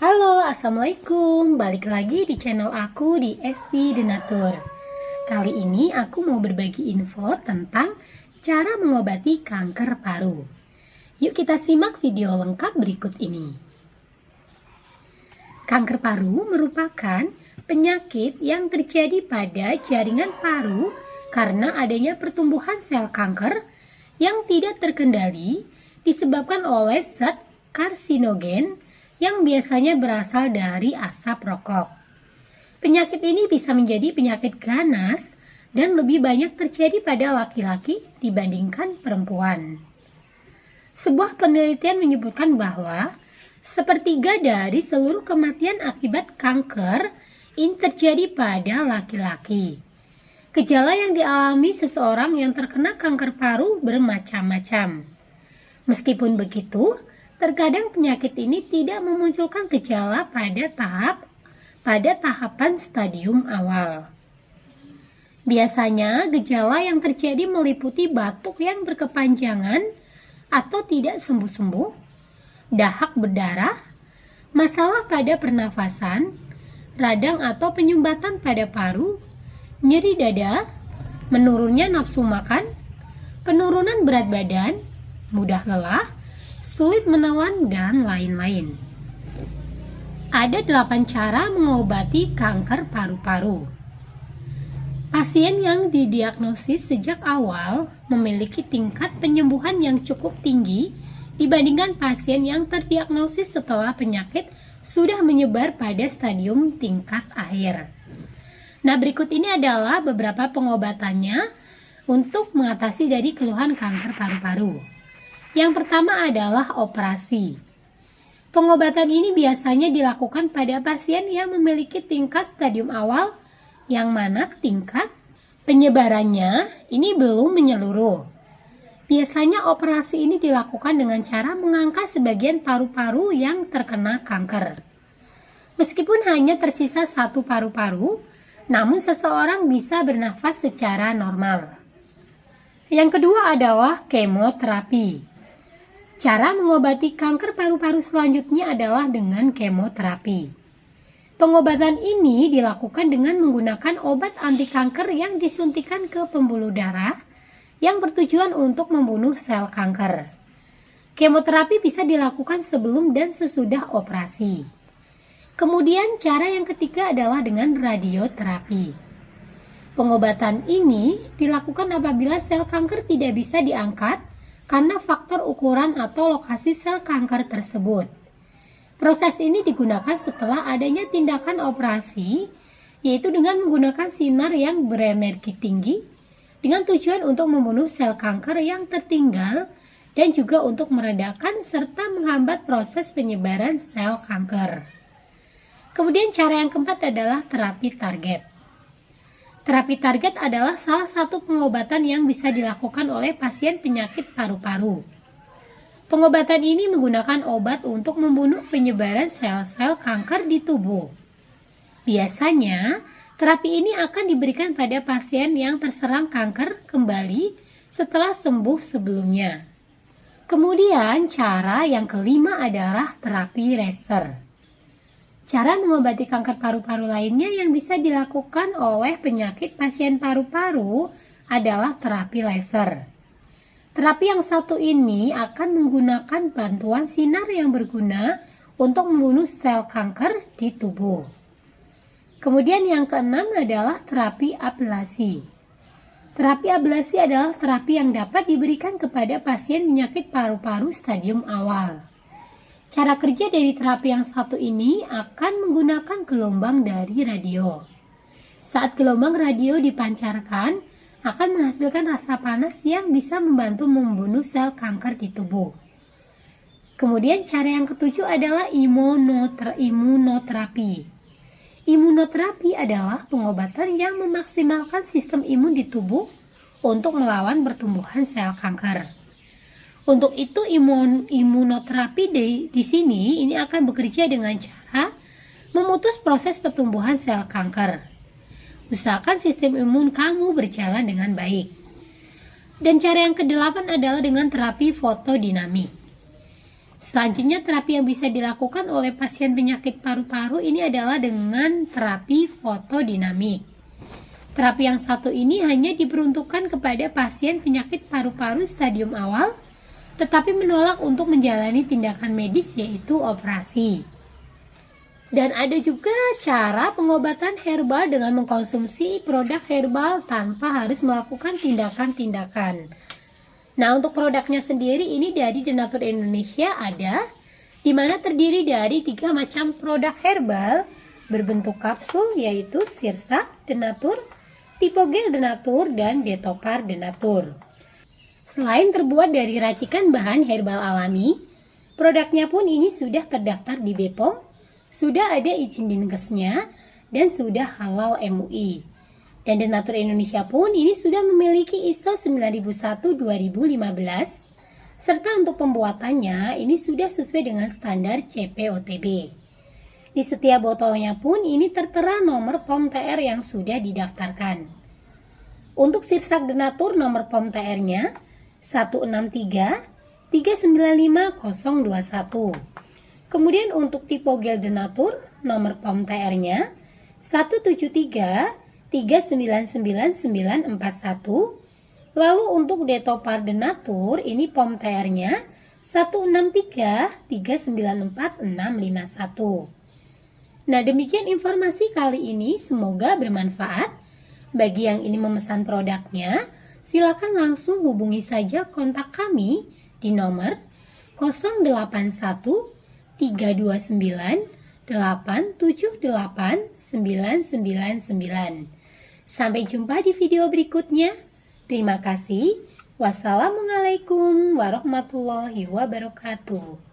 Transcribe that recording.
Halo, Assalamualaikum. Balik lagi di channel aku di Esti Denatur. Kali ini aku mau berbagi info tentang cara mengobati kanker paru. Yuk kita simak video lengkap berikut ini. Kanker paru merupakan penyakit yang terjadi pada jaringan paru karena adanya pertumbuhan sel kanker yang tidak terkendali disebabkan oleh zat karsinogen yang biasanya berasal dari asap rokok. Penyakit ini bisa menjadi penyakit ganas dan lebih banyak terjadi pada laki-laki dibandingkan perempuan. Sebuah penelitian menyebutkan bahwa sepertiga dari seluruh kematian akibat kanker ini terjadi pada laki-laki. Gejala yang dialami seseorang yang terkena kanker paru bermacam-macam. Meskipun begitu, terkadang penyakit ini tidak memunculkan gejala pada tahapan stadium awal. Biasanya gejala yang terjadi meliputi batuk yang berkepanjangan atau tidak sembuh-sembuh, dahak berdarah, masalah pada pernafasan, radang atau penyumbatan pada paru, nyeri dada, menurunnya nafsu makan, penurunan berat badan, mudah lelah, sulit menelan, dan lain-lain. Ada 8 cara mengobati kanker paru-paru. Pasien yang didiagnosis sejak awal memiliki tingkat penyembuhan yang cukup tinggi dibandingkan pasien yang terdiagnosis setelah penyakit sudah menyebar pada stadium tingkat akhir. Nah, berikut ini adalah beberapa pengobatannya untuk mengatasi dari keluhan kanker paru-paru. Yang pertama adalah operasi. Pengobatan ini biasanya dilakukan pada pasien yang memiliki tingkat stadium awal yang mana tingkat penyebarannya ini belum menyeluruh. Biasanya operasi ini dilakukan dengan cara mengangkat sebagian paru-paru yang terkena kanker. Meskipun hanya tersisa satu paru-paru, namun seseorang bisa bernafas secara normal. Yang kedua adalah kemoterapi. Cara mengobati kanker paru-paru selanjutnya adalah dengan kemoterapi. Pengobatan ini dilakukan dengan menggunakan obat anti kanker yang disuntikan ke pembuluh darah yang bertujuan untuk membunuh sel kanker. Kemoterapi bisa dilakukan sebelum dan sesudah operasi. Kemudian cara yang ketiga adalah dengan radioterapi. Pengobatan ini dilakukan apabila sel kanker tidak bisa diangkat karena faktor ukuran atau lokasi sel kanker tersebut. Proses ini digunakan setelah adanya tindakan operasi, yaitu dengan menggunakan sinar yang berenergi tinggi, dengan tujuan untuk membunuh sel kanker yang tertinggal dan juga untuk meredakan serta menghambat proses penyebaran sel kanker. Kemudian cara yang keempat adalah terapi target. Terapi target adalah salah satu pengobatan yang bisa dilakukan oleh pasien penyakit paru-paru. Pengobatan ini menggunakan obat untuk membunuh penyebaran sel-sel kanker di tubuh. Biasanya, terapi ini akan diberikan pada pasien yang terserang kanker kembali setelah sembuh sebelumnya. Kemudian, cara yang kelima adalah terapi laser. Cara mengobati kanker paru-paru lainnya yang bisa dilakukan oleh penyakit pasien paru-paru adalah terapi laser. Terapi yang satu ini akan menggunakan bantuan sinar yang berguna untuk membunuh sel kanker di tubuh. Kemudian yang keenam adalah terapi ablasi. Terapi ablasi adalah terapi yang dapat diberikan kepada pasien penyakit paru-paru stadium awal. Cara kerja dari terapi yang satu ini akan menggunakan gelombang dari radio. Saat gelombang radio dipancarkan, akan menghasilkan rasa panas yang bisa membantu membunuh sel kanker di tubuh. Kemudian cara yang ketujuh adalah imunoterapi. Imunoterapi adalah pengobatan yang memaksimalkan sistem imun di tubuh untuk melawan pertumbuhan sel kanker. Untuk itu imunoterapi di sini ini akan bekerja dengan cara memutus proses pertumbuhan sel kanker. Usahakan sistem imun kamu berjalan dengan baik. Dan cara yang kedelapan adalah dengan terapi fotodinamik. Selanjutnya, terapi yang bisa dilakukan oleh pasien penyakit paru-paru ini adalah dengan terapi fotodinamik. Terapi yang satu ini hanya diperuntukkan kepada pasien penyakit paru-paru stadium awal, tetapi menolak untuk menjalani tindakan medis yaitu operasi. Dan ada juga cara pengobatan herbal dengan mengkonsumsi produk herbal tanpa harus melakukan tindakan-tindakan. Nah, untuk produknya sendiri ini dari Denatur Indonesia ada, di mana terdiri dari 3 macam produk herbal berbentuk kapsul, yaitu Sirsak Denatur, Tipogel Denatur, dan Detopar Denatur. Selain terbuat dari racikan bahan herbal alami, produknya pun ini sudah terdaftar di BPOM, sudah ada izin dinkesnya, dan sudah halal MUI. Dan Denatur Indonesia pun ini sudah memiliki ISO 9001-2015, serta untuk pembuatannya ini sudah sesuai dengan standar CPOTB. Di setiap botolnya pun ini tertera nomor POM TR yang sudah didaftarkan. Untuk Sirsak Denatur nomor POM TR-nya 163395021. Kemudian untuk Tipogel Denatur nomor POM TR-nya 173399941. Lalu untuk Detopar Denatur ini POM TR-nya 163394651. Nah, demikian informasi kali ini, semoga bermanfaat. Bagi yang ingin memesan produknya, silakan langsung hubungi saja kontak kami di nomor 081 329 878 999. Sampai jumpa di video berikutnya. Terima kasih. Wassalamualaikum warahmatullahi wabarakatuh.